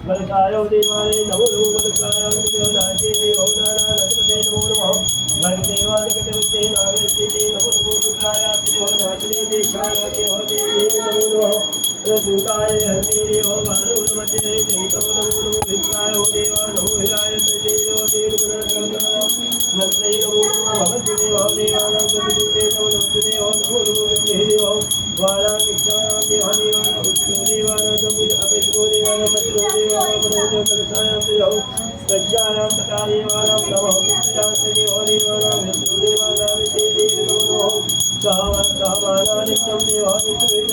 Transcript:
वरकायो देवालय नमो नमो वरकायो देवनाथे देवो नारायणपते नमो नमः वरदेवादिकटवते नागरते नमो नमो रुद्राय देवनाथे देशाय देवो देवे नमो नमः रसूताय हरे देवो मानवमते देवो नमो नमो विष्णाय देव नमो हिराय देवो देवनारायण मंत्रे नमो नमः भगवते देवो देवानां देवते नमो नमो देवो वाला किक्षाणां देवानां उत्सव देवानां तमुज अपेक्षो देवानां मंत्रो देवानां मनोज करसायां देवो गच्छायां तथा देवानां नमः विष्णां देवो देवानां विष्णु देवानां विष्णु नमो नमः सामाना नित्यं देवानां